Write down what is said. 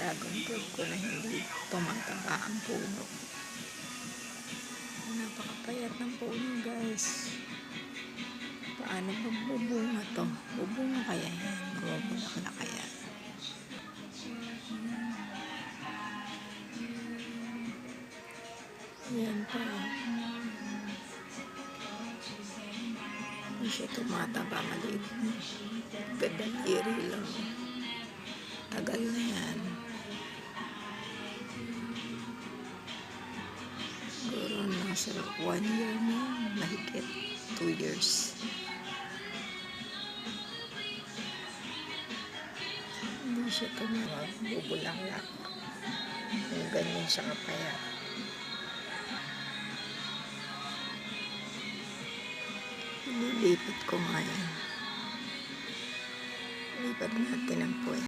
dragon fruit ko na hindi tumataba ang puno. Napakapayat ng puno, guys. Paano magbubunga to? Bubunga kaya yan? Mabubulaklak kaya? Yan pa. Hindi siya tumataba, maliit. Gadaliri lang. Tagal na yan. Siguro nasa 1 year na. Mahigit 2 years. Hindi siya tumawag. Bubulaklak. Yung ganyan siya kapayat. Lilipat ko nga yan. Lipat natin ang puwet.